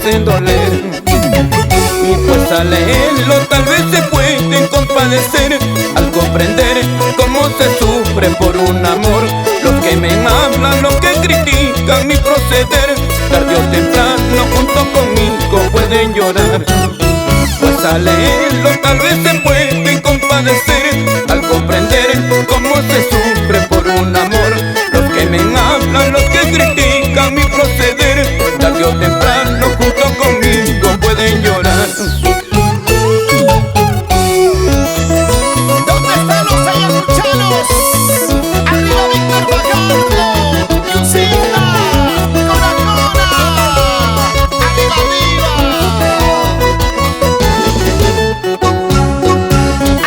hacen doler. Y pues al leerlo tal vez se pueden compadecer al comprender cómo se sufre por un amor. Los que me hablan, los que critican mi proceder, tarde o temprano junto conmigo pueden llorar. Pues al leerlo tal vez se pueden compadecer al comprender cómo se sufre por un amor. Los que me hablan, los que critican mi proceder, tarde o temprano junto conmigo pueden llorar. ¿Dónde están los ayacuchanos? Arriba Víctor Fajardo, Yusinda, Coracona, arriba, arriba.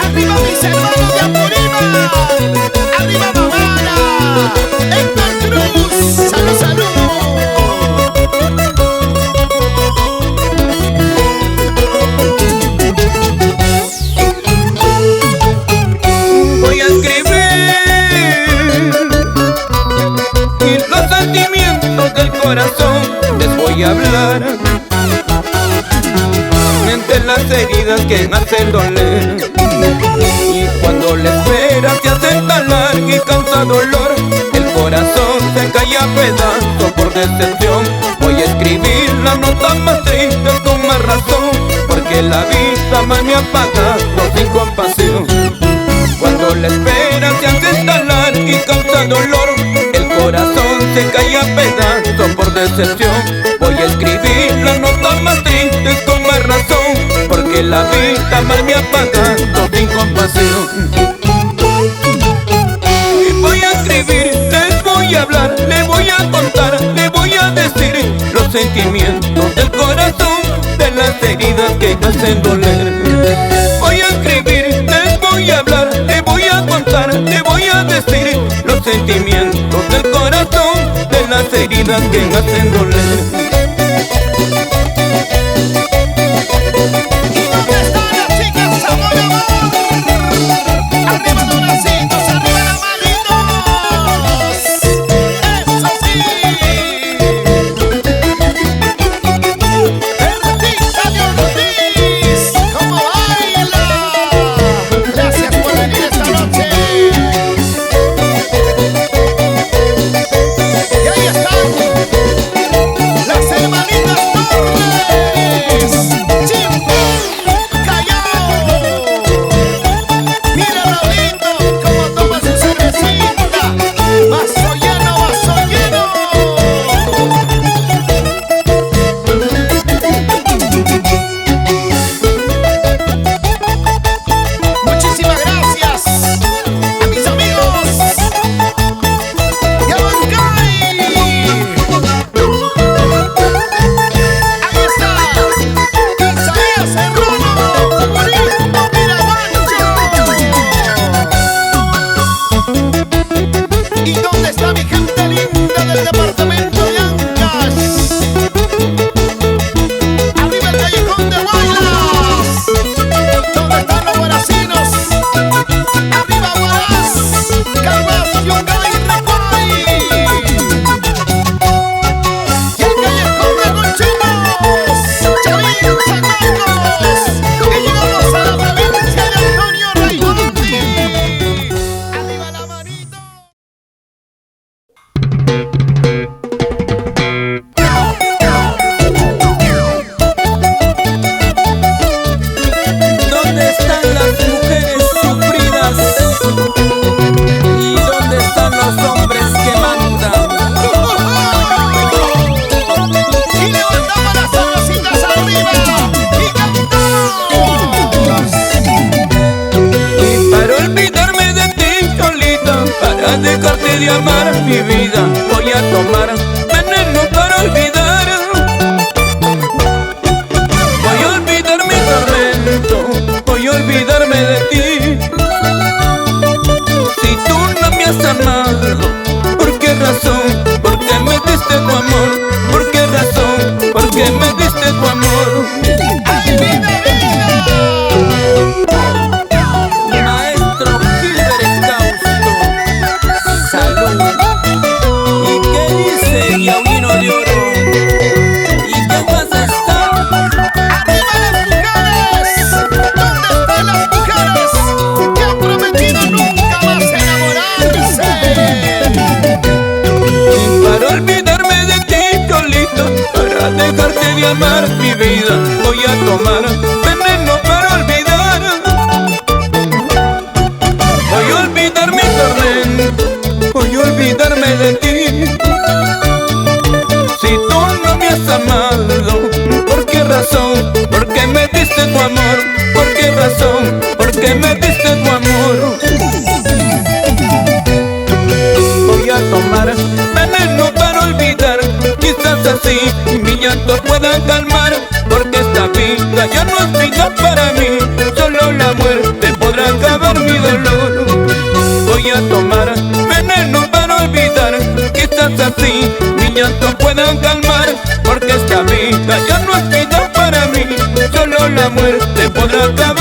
Arriba mis hermanos de Apurímac, arriba Mamana, Héctor Cruz, salud, salud. Voy a escribir y los sentimientos del corazón les voy a hablar. Entre las heridas que me hacen doler, y cuando la espera se hace tan larga y causa dolor, el corazón se cae a pedazos por decepción. Voy a escribir las notas más tristes con más razón, porque la vida más me ha pagado sin compasión. Cuando la espera se hace tan larga y causa dolor, el corazón se cae a pedazos por decepción. Voy a escribir las notas más tristes con más razón, porque la vida mal me ha pagado sin compasión. Y voy a escribir, les voy a hablar, les voy a contar, les voy a decir los sentimientos del corazón, de las heridas que me hacen doler. Voy a escribir, les voy a hablar, les voy a contar, les voy a decir los sentimientos del corazón, de las heridas que me hacen doler. ¿Y dónde están las chicas sabor amor? Arriba donacitos, arriba las manitos. Eso sí. Ernestita de Ortiz, ¿cómo baila? Gracias por venir esta noche. Y ahí están las hermanitas Torres, Chimpún, Callao. Mira Raulito cómo toma su cervecita, vaso lleno, vaso lleno. Muchísimas gracias a mis amigos de Abancay. Ahí está Isaías Serrano, bonito Mirabancho. ¿Y dónde está mi gente linda del departamento de Ancash? Arriba el callejón de Guaylas. ¿Dónde están los guaracinos? Arriba Guaraz, Calvas, Yungay, Recuay. Y el callejón de Conchinos, Chavín, San Marcos. Y llegamos a la provincia de Antonio Raimundi. Arriba la manito. ¿Dónde están las mujeres sufridas? ¿Y dónde están los hombres que mandan? Y levantamos las cervecitas arriba y cantamos. Y para olvidarme de ti, Cholita, para dejarte de amar mi vida, voy a tomar veneno para olvidar. Voy a olvidar mi tormento, voy a olvidarme de ti. Si tú no me has amado, ¿por qué razón? ¿Por qué me diste tu amor? ¿Por qué razón? ¿Por qué me diste tu amor? ¡Ay, vida, vida! Maestro Gilbert Encausto, salud. ¿Y qué dice Yaguino de Oro? ¿Y qué pasa esta acabar mi vida. Voy a tomar veneno para olvidar. Voy a olvidar mi carnet, voy a olvidarme de ti. Si tú no me has amado, ¿por qué razón? ¿Por qué me diste tu amor? ¿Por qué razón? ¿Por qué me diste tu amor? Voy a tomar veneno para olvidar. Quizás así mi llanto pueda calmar, porque esta vida ya no es vida para mí. Solo la muerte podrá acabar mi dolor. Voy a tomar veneno para olvidar. Quizás así mi llanto pueda calmar, porque esta vida ya no es vida para mí. Solo la muerte podrá acabar